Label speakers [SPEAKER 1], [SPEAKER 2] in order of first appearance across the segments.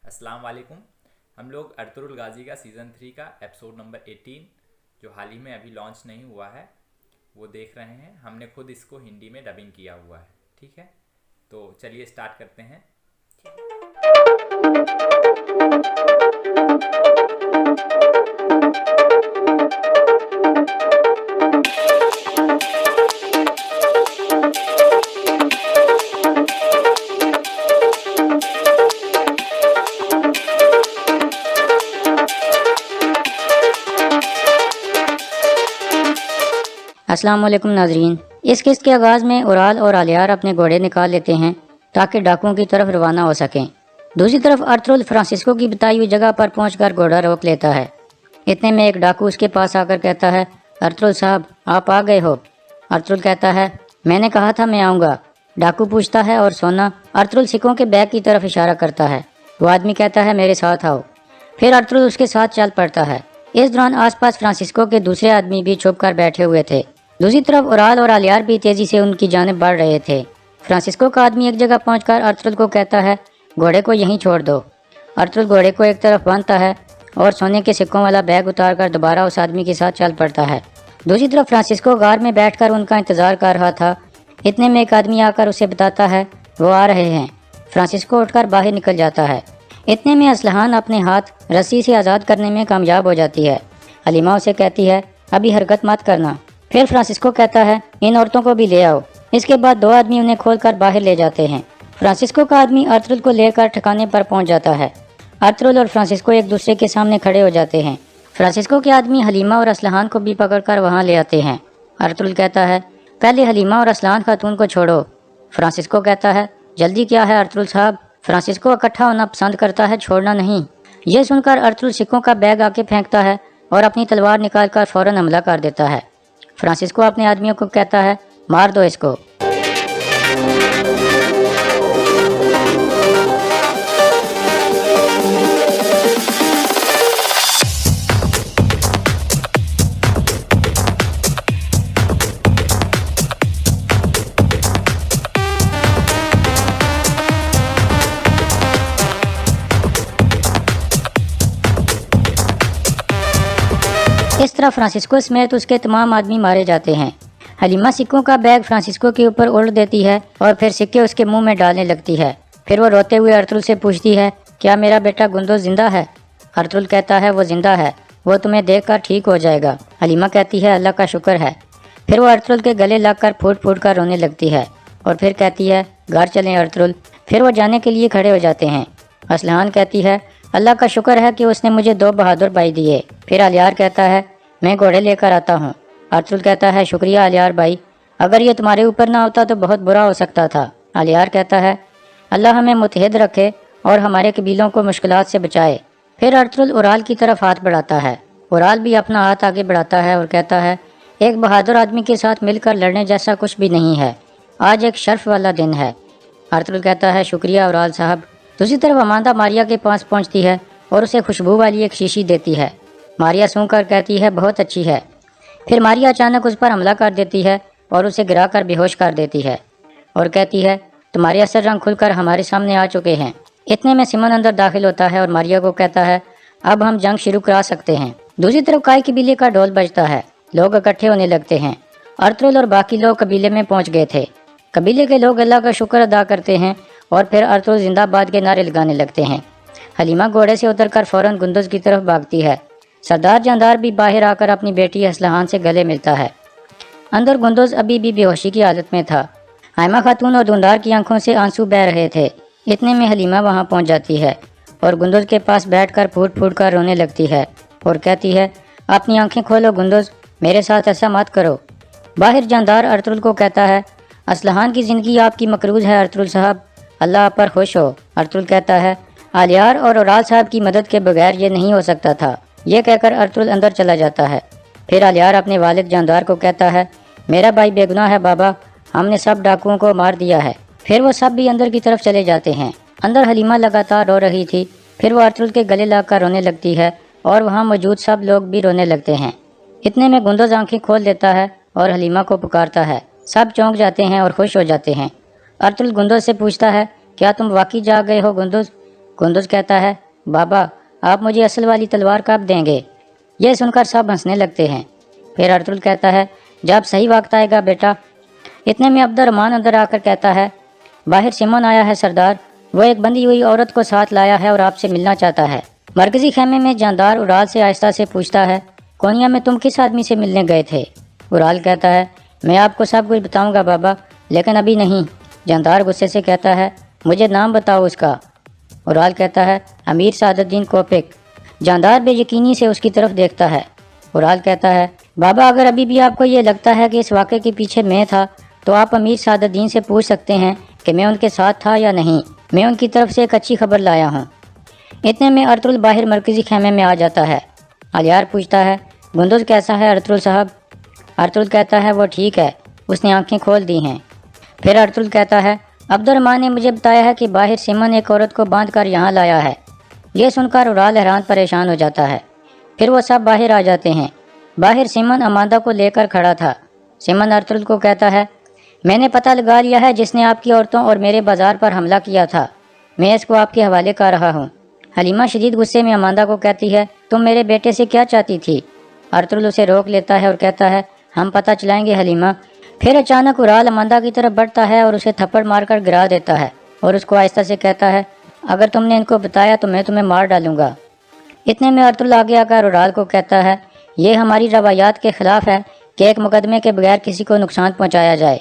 [SPEAKER 1] अस्सलाम वालेकुम। हम लोग अर्तुरुल गाज़ी का सीज़न 3 का एपिसोड नंबर 18 जो हाल ही में अभी लॉन्च नहीं हुआ है वो देख रहे हैं। हमने खुद इसको हिंदी में डबिंग किया हुआ है। ठीक है, तो चलिए स्टार्ट करते हैं।
[SPEAKER 2] अस्सलाम वालेकुम नाजरीन। इस किस्त के आगाज़ में उराल और आलियार अपने घोड़े निकाल लेते हैं ताकि डाकुओं की तरफ रवाना हो सकें। दूसरी तरफ अर्तुरुल फ्रांसिस्को की बताई हुई जगह पर पहुंचकर घोड़ा रोक लेता है। इतने में एक डाकू उसके पास आकर कहता है, अर्तुरुल साहब आप आ गए हो। अर्तुरुल कहता है, मैंने कहा था मैं आऊँगा। डाकू पूछता है, और सोना? अर्तुरुल सिक्कों के बैग की तरफ इशारा करता है। वो आदमी कहता है, मेरे साथ आओ। फिर अर्तुरुल उसके साथ चल पड़ता है। इस दौरान आसपास फ्रांसिस्को के दूसरे आदमी भी छुप कर बैठे हुए थे। दूसरी तरफ उराल और आलियार भी तेजी से उनकी जानिब बढ़ रहे थे। फ्रांसिस्को का आदमी एक जगह पहुंचकर अर्तुरुल को कहता है, घोड़े को यहीं छोड़ दो। अर्तुरुल घोड़े को एक तरफ बांधता है और सोने के सिक्कों वाला बैग उतारकर दोबारा उस आदमी के साथ चल पड़ता है। दूसरी तरफ फ्रांसिस्को गार में बैठकर उनका इंतजार कर रहा था। इतने में एक आदमी आकर उसे बताता है वो आ रहे हैं। फ्रांसिस्को उठकर बाहर निकल जाता है। इतने में असलहान अपने हाथ रस्सी से आज़ाद करने में कामयाब हो जाती है। हलीमा उसे कहती है, अभी हरकत मत करना। फिर फ्रांसिस्को कहता है, इन औरतों को भी ले आओ। इसके बाद दो आदमी उन्हें खोलकर बाहर ले जाते हैं। फ्रांसिस्को का आदमी अर्तुरुल को लेकर ठिकाने पर पहुंच जाता है। अर्तुरुल और फ्रांसिस्को एक दूसरे के सामने खड़े हो जाते हैं। फ्रांसिस्को के आदमी हलीमा और असलहान को भी पकड़कर वहां ले आते हैं। अर्तुरुल कहता है, पहले हलीमा और असलहान खातून को छोड़ो। फ्रांसिस्को कहता है, जल्दी क्या है अर्तुरुल साहब। फ्रांसिस्को इकट्ठा होना पसंद करता है, छोड़ना नहीं। यह सुनकर अर्तुरुल सिक्कों का बैग आके फेंकता है और अपनी तलवार निकालकर फौरन हमला कर देता है। फ्रांसिस्को अपने आदमियों को कहता है, मार दो इसको। इस तरह फ्रांसिस्को समेत उसके तमाम आदमी मारे जाते हैं। हलीमा सिक्कों का बैग फ्रांसिस्को के ऊपर उल्ट देती है और फिर सिक्के उसके मुंह में डालने लगती है। फिर वो रोते हुए अर्तुरुल से पूछती है, क्या मेरा बेटा गुंदोज जिंदा है? अर्तुरुल कहता है, वो जिंदा है, वो तुम्हें देखकर ठीक हो जाएगा। हलीमा कहती है, अल्लाह का शुक्र है। फिर वो अर्तुरुल के गले लगकर फूट फूट कर रोने लगती है और फिर कहती है, घर चलें अर्तुरुल। फिर वो जाने के लिए खड़े हो जाते हैं। असलहान कहती है, अल्लाह का शुक्र है कि उसने मुझे 2 बहादुर भाई दिए। फिर आलियार कहता है, मैं घोड़े लेकर आता हूँ। अर्तुरुल कहता है, शुक्रिया आलियार भाई, अगर ये तुम्हारे ऊपर ना होता तो बहुत बुरा हो सकता था। आलियार कहता है, अल्लाह हमें मुतहद रखे और हमारे कबीलों को मुश्किलात से बचाए। फिर अर्तुरुल उराल की तरफ हाथ बढ़ाता है। उराल भी अपना हाथ आगे बढ़ाता है और कहता है, एक बहादुर आदमी के साथ मिलकर लड़ने जैसा कुछ भी नहीं है, आज एक शर्फ वाला दिन है। अर्तुरुल कहता है, शुक्रिया उराल साहब। दूसरी तरफ अमांदा मारिया के पास पहुँचती है और उसे खुशबू वाली एक शीशी देती है। मारिया सूंघकर कहती है, बहुत अच्छी है। फिर मारिया अचानक उस पर हमला कर देती है और उसे गिराकर बेहोश कर देती है और कहती है, तुम्हारे असर रंग खुलकर हमारे सामने आ चुके हैं। इतने में सिमन अंदर दाखिल होता है और मारिया को कहता है, अब हम जंग शुरू करा सकते हैं। दूसरी तरफ काई कबीले का ढोल बजता है। लोग इकट्ठे होने लगते हैं। अर्तुरुल और बाकी लोग कबीले में पहुंच गए थे। कबीले के लोग अल्लाह का शुक्र अदा करते हैं और फिर अर्तुरुल जिंदाबाद के नारे लगाने लगते हैं। हलीमा घोड़े से उतरकर फौरन गुंदुज की तरफ भागती है। सरदार जानदार भी बाहर आकर अपनी बेटी असलहान से गले मिलता है। अंदर गुंदोज अभी भी बेहोशी की हालत में था। आयमा खातून और धुंधार की आंखों से आंसू बह रहे थे। इतने में हलीमा वहां पहुंच जाती है और गुंदोज के पास बैठकर फूट फूट कर रोने लगती है और कहती है, अपनी आंखें खोलो गुंदोज, मेरे साथ ऐसा मत करो। बाहर जानदार अर्तुरुल को कहता है, असलहान की ज़िंदगी आपकी मकरूज है अर्तुरुल साहब, अल्लाह आप पर खुश हो। अर्तुरुल कहता है, आलियार और उराल साहब की मदद के बगैर ये नहीं हो सकता था। ये कहकर अर्तुरुल अंदर चला जाता है। फिर आलियार अपने वालिद जानदार को कहता है, मेरा भाई बेगुनाह है बाबा, हमने सब डाकुओं को मार दिया है। फिर वो सब भी अंदर की तरफ चले जाते हैं। अंदर हलीमा लगातार रो रही थी। फिर वो अर्तुरुल के गले लगकर रोने लगती है और वहाँ मौजूद सब लोग भी रोने लगते हैं। इतने में गुंदोज आंखें खोल देता है और हलीमा को पुकारता है। सब चौंक जाते हैं और खुश हो जाते हैं। अर्तुरुल गुंदोज से पूछता है, क्या तुम वाकई जाग गए हो गुंदोज? گندز کہتا ہے بابا آپ مجھے اصل والی تلوار کب دیں گے؟ یہ سن کر سب ہنسنے لگتے ہیں۔ پھر ارطغرل کہتا ہے جب صحیح وقت آئے گا بیٹا۔ اتنے میں عبد الرحمن اندر آ کر کہتا ہے باہر سمن آیا ہے سردار، وہ ایک بندھی ہوئی عورت کو ساتھ لایا ہے اور آپ سے ملنا چاہتا ہے۔ مرکزی خیمے میں جاندار اورال سے آہستہ سے پوچھتا ہے کونیا میں تم کس آدمی سے ملنے گئے تھے؟ اورال کہتا ہے میں آپ کو سب کچھ بتاؤں گا بابا، لیکن ابھی نہیں۔ جاندار غصے سے کہتا ہے مجھے نام بتاؤ اس کا۔ اورال کہتا ہے امیر سعادت الدین کوپک۔ جاندار بے یقینی سے اس کی طرف دیکھتا ہے۔ اورال کہتا ہے بابا اگر ابھی بھی آپ کو یہ لگتا ہے کہ اس واقعے کے پیچھے میں تھا تو آپ امیر سعادت الدین سے پوچھ سکتے ہیں کہ میں ان کے ساتھ تھا یا نہیں۔ میں ان کی طرف سے ایک اچھی خبر لایا ہوں۔ اتنے میں ارطغرل باہر مرکزی خیمے میں آ جاتا ہے۔ الیار پوچھتا ہے گندز کیسا ہے ارطغرل صاحب؟ ارطغرل کہتا ہے وہ ٹھیک ہے، اس نے آنکھیں کھول دی ہیں۔ پھر ارطغرل کہتا ہے عبد الرحمن نے مجھے بتایا ہے کہ باہر سمن ایک عورت کو باندھ کر یہاں لایا ہے۔ یہ سن کر اورال حیران پریشان ہو جاتا ہے۔ پھر وہ سب باہر آ جاتے ہیں۔ باہر سمن اماندہ کو لے کر کھڑا تھا۔ سمن ارطغرل کو کہتا ہے میں نے پتہ لگا لیا ہے جس نے آپ کی عورتوں اور میرے بازار پر حملہ کیا تھا، میں اس کو آپ کے حوالے کر رہا ہوں۔ حلیمہ شدید غصے میں اماندہ کو کہتی ہے تم میرے بیٹے سے کیا چاہتی تھی؟ ارطغرل اسے روک لیتا ہے اور کہتا ہے ہم پتہ چلائیں گے حلیمہ۔ پھر اچانک اورال اماندہ کی طرف بڑھتا ہے اور اسے تھپڑ مار کر گرا دیتا ہے اور اس کو آہستہ سے کہتا ہے اگر تم نے ان کو بتایا تو میں تمہیں مار ڈالوں گا۔ اتنے میں ارطغرل آگے آ کر اورال کو کہتا ہے یہ ہماری روایات کے خلاف ہے کہ ایک مقدمے کے بغیر کسی کو نقصان پہنچایا جائے،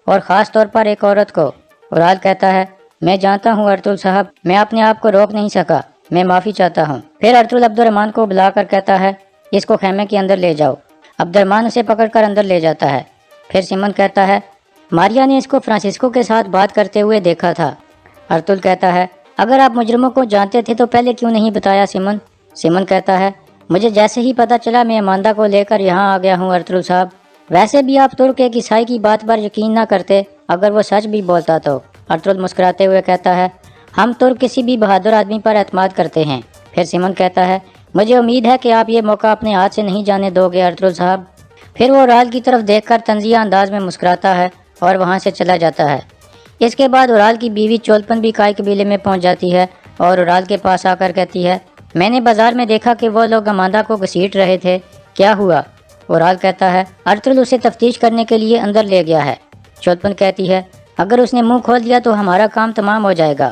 [SPEAKER 2] اور خاص طور پر ایک عورت کو۔ اورال کہتا ہے میں جانتا ہوں ارطغرل صاحب، میں اپنے آپ کو روک نہیں سکا، میں معافی چاہتا ہوں۔ پھر ارطغرل عبد الرحمن کو بلا کر کہتا ہے اس کو خیمے کے اندر لے جاؤ۔ عبد الرحمن اسے پکڑ کر اندر لے جاتا ہے۔ پھر سمن کہتا ہے ماریا نے اس کو فرانسسکو کے ساتھ بات کرتے ہوئے دیکھا تھا۔ ارطغرل کہتا ہے اگر آپ مجرموں کو جانتے تھے تو پہلے کیوں نہیں بتایا سمن؟ سمن کہتا ہے مجھے جیسے ہی پتہ چلا میں اماندہ کو لے کر یہاں آ گیا ہوں ارطغرل صاحب۔ ویسے بھی آپ ترک ایک عیسائی کی بات پر یقین نہ کرتے اگر وہ سچ بھی بولتا تو۔ ارطغرل مسکراتے ہوئے کہتا ہے ہم ترک کسی بھی بہادر آدمی پر اعتماد کرتے ہیں۔ پھر سمن کہتا ہے مجھے امید ہے کہ آپ یہ موقع اپنے ہاتھ سے نہیں جانے دو گے ارطغرل صاحب۔ پھر وہ اورال کی طرف دیکھ کر طنزیہ انداز میں مسکراتا ہے اور وہاں سے چلا جاتا ہے۔ اس کے بعد اورال کی بیوی چولپن بھی کائی قبیلے میں پہنچ جاتی ہے اور اورال کے پاس آ کر کہتی ہے میں نے بازار میں دیکھا کہ وہ لوگ اماندہ کو گھسیٹ رہے تھے، کیا ہوا؟ اورال کہتا ہے ارطغرل اسے تفتیش کرنے کے لیے اندر لے گیا ہے۔ چولپن کہتی ہے اگر اس نے منہ کھول دیا تو ہمارا کام تمام ہو جائے گا۔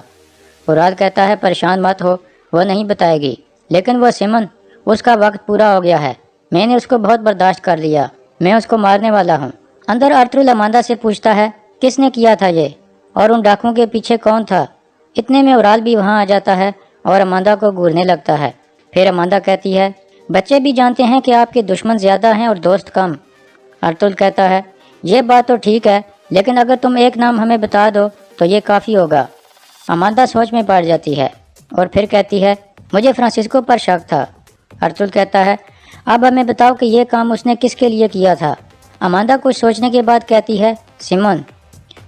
[SPEAKER 2] اورال کہتا ہے پریشان مت ہو، وہ نہیں بتائے گی، لیکن وہ سمن، اس کا وقت پورا ہو گیا ہے، میں نے اس کو بہت برداشت کر لیا، میں اس کو مارنے والا ہوں۔ اندر ارطغرل اماندہ سے پوچھتا ہے کس نے کیا تھا یہ، اور ان ڈاکوؤں کے پیچھے کون تھا؟ اتنے میں اورال بھی وہاں آ جاتا ہے اور اماندہ کو گھورنے لگتا ہے۔ پھر اماندہ کہتی ہے بچے بھی جانتے ہیں کہ آپ کے دشمن زیادہ ہیں اور دوست کم۔ ارطغرل کہتا ہے یہ بات تو ٹھیک ہے، لیکن اگر تم ایک نام ہمیں بتا دو تو یہ کافی ہوگا۔ اماندہ سوچ میں پڑ جاتی ہے اور پھر کہتی ہے مجھے فرانسسکو پر شک تھا۔ ارطغرل کہتا ہے اب ہمیں بتاؤ کہ یہ کام اس نے کس کے لیے کیا تھا؟ اماندہ کچھ سوچنے کے بعد کہتی ہے سمن۔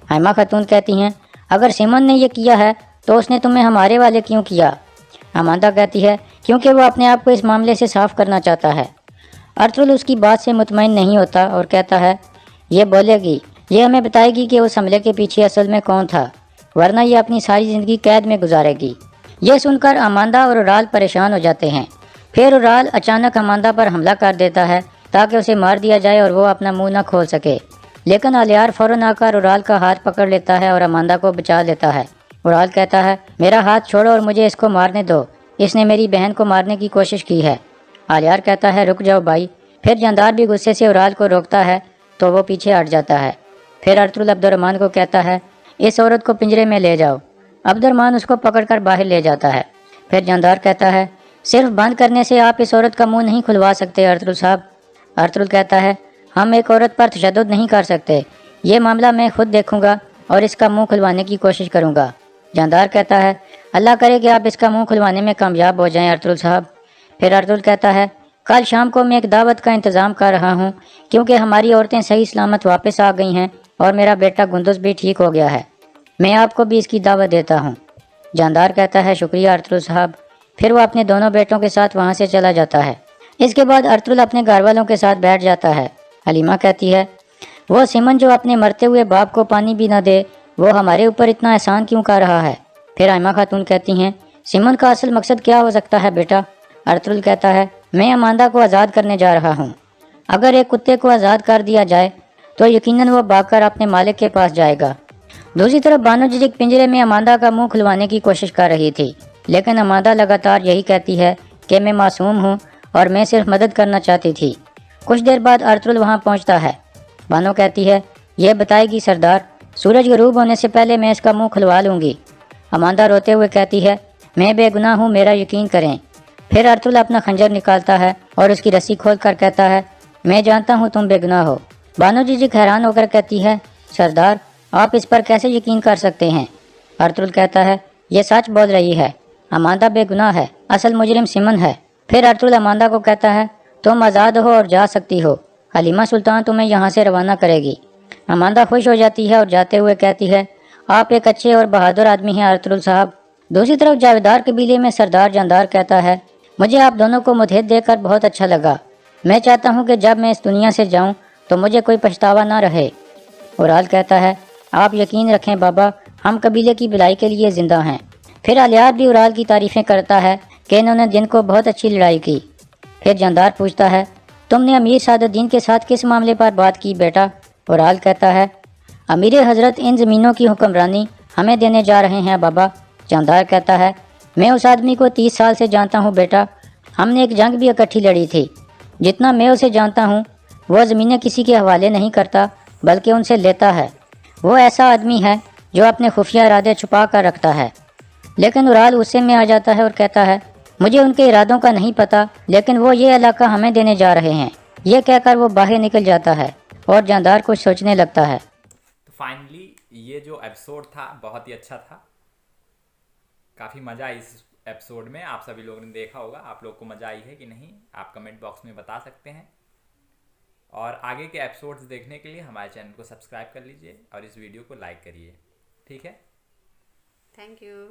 [SPEAKER 2] حائمہ خاتون کہتی ہیں اگر سمن نے یہ کیا ہے تو اس نے تمہیں ہمارے والے کیوں کیا؟ اماندہ کہتی ہے کیونکہ وہ اپنے آپ کو اس معاملے سے صاف کرنا چاہتا ہے۔ ارطغرل اس کی بات سے مطمئن نہیں ہوتا اور کہتا ہے یہ بولے گی، یہ ہمیں بتائے گی کہ اس حملے کے پیچھے اصل میں کون تھا، ورنہ یہ اپنی ساری زندگی قید میں گزارے گی۔ یہ سن کر اماندہ اور اورال پریشان ہو جاتے ہیں۔ پھر اورال اچانک اماندہ پر حملہ کر دیتا ہے تاکہ اسے مار دیا جائے اور وہ اپنا منہ نہ کھول سکے، لیکن الیار فوراً آ کر اورال کا ہاتھ پکڑ لیتا ہے اور اماندہ کو بچا لیتا ہے۔ اورال کہتا ہے میرا ہاتھ چھوڑو اور مجھے اس کو مارنے دو، اس نے میری بہن کو مارنے کی کوشش کی ہے۔ الیار کہتا ہے رک جاؤ بھائی۔ پھر جاندار بھی غصے سے اورال کو روکتا ہے تو وہ پیچھے ہٹ جاتا ہے۔ پھر ارطغرل عبد الرحمن کو کہتا ہے اس عورت کو پنجرے میں لے جاؤ۔ عبد الرحمن اس کو پکڑ کر باہر لے جاتا ہے۔ پھر جاندار کہتا ہے صرف بند کرنے سے آپ اس عورت کا منہ نہیں کھلوا سکتے ارطغرل صاحب۔ ارطغرل کہتا ہے ہم ایک عورت پر تشدد نہیں کر سکتے، یہ معاملہ میں خود دیکھوں گا اور اس کا منہ کھلوانے کی کوشش کروں گا۔ جاندار کہتا ہے اللہ کرے کہ آپ اس کا منہ کھلوانے میں کامیاب ہو جائیں ارطغرل صاحب۔ پھر ارطغرل کہتا ہے کل شام کو میں ایک دعوت کا انتظام کر رہا ہوں کیونکہ ہماری عورتیں صحیح سلامت واپس آ گئی ہیں اور میرا بیٹا گندز بھی ٹھیک ہو گیا ہے، میں آپ کو بھی اس کی دعوت دیتا ہوں۔ جاندار کہتا ہے شکریہ ارطغرل صاحب۔ پھر وہ اپنے دونوں بیٹوں کے ساتھ وہاں سے چلا جاتا ہے۔ اس کے بعد ارطغرل اپنے گھر والوں کے ساتھ بیٹھ جاتا ہے۔ حلیمہ کہتی ہے وہ سمن جو اپنے مرتے ہوئے باپ کو پانی بھی نہ دے، وہ ہمارے اوپر اتنا احسان کیوں کر رہا ہے؟ پھر حائمہ خاتون کہتی ہیں सिमन का असल मकसद क्या हो सकता है बेटा? अर्तुल कहता है, मैं अमांदा को आज़ाद करने जा रहा हूँ। अगर एक कुत्ते को आज़ाद कर दिया जाए तो यकीनन वो भागकर अपने मालिक के पास जाएगा। दूसरी तरफ बानो जिजिक पिंजरे में अमांदा का मुंह खुलवाने की कोशिश कर रही थी, लेकिन अमांदा लगातार यही कहती है कि मैं मासूम हूँ और मैं सिर्फ मदद करना चाहती थी। कुछ देर बाद अर्तुल वहाँ पहुँचता है। बानो कहती है, यह बताएगी सरदार, सूरज गरूब होने से पहले मैं इसका मुंह खुलवा लूँगी। अमांदा रोते हुए कहती है, मैं बेगुनाह हूँ, मेरा यकीन करें। फिर अर्तुल अपना खंजर निकालता है और उसकी रस्सी खोल कर कहता है, मैं जानता हूँ तुम बेगुनाह हो। बानो जिजिक हैरान होकर कहती है, सरदार आप इस पर कैसे यकीन कर सकते हैं? अर्तुल कहता है, यह सच बोल रही है, अमांदा बेगुनाह है, असल मुजरिम सिमन है। फिर अर्तुल अमांदा को कहता है, तुम आज़ाद हो और जा सकती हो, हलीमा सुल्तान तुम्हें यहाँ से रवाना करेगी। अमांदा खुश हो जाती है और जाते हुए कहती है, आप एक अच्छे और बहादुर आदमी हैं अर्तुल साहब। दूसरी तरफ जावेदार कबीले में सरदार जानदार कहता है, मुझे आप दोनों को मुतहद देखकर बहुत अच्छा लगा। मैं चाहता हूँ कि जब मैं इस दुनिया से जाऊँ तो मुझे कोई पछतावा ना रहे। उराल कहता है, आप यकीन रखें बाबा, हम कबीले की भलाई के लिए जिंदा हैं। फिर अलियार भी उराल की तारीफ़ें करता है कि इन्होंने दिन को बहुत अच्छी लड़ाई की। फिर जानदार पूछता है, तुमने अमीर सादुद्दीन के साथ किस मामले पर बात की बेटा? उराल कहता है, अमीर हजरत इन ज़मीनों की हुक्मरानी हमें देने जा रहे हैं बाबा। जानदार कहता है, मैं उस आदमी को 30 साल से जानता हूँ बेटा, हमने एक जंग भी इकट्ठी लड़ी थी। जितना मैं उसे जानता हूँ वो ज़मीनें किसी के हवाले नहीं करता बल्कि उनसे लेता है। वो ऐसा आदमी है जो अपने खुफिया इरादे छुपा कर रखता है। लेकिन उराल गुस्से में आ जाता है और कहता है, मुझे उनके इरादों का नहीं पता, लेकिन वो ये इलाका हमें देने जा रहे हैं। ये कहकर वो बाहर निकल जाता है और जानदार कुछ सोचने लगता है।
[SPEAKER 1] तो फाइनली ये जो एपिसोड था बहुत ही अच्छा था, काफ़ी मज़ा आई इस एपिसोड में। आप सभी लोगों ने देखा होगा, आप लोग को मज़ा आई है कि नहीं आप कमेंट बॉक्स में बता सकते हैं। और आगे के एपिसोड्स देखने के लिए हमारे चैनल को सब्सक्राइब कर लीजिए और इस वीडियो को लाइक करिए। ठीक है,
[SPEAKER 3] थैंक यू।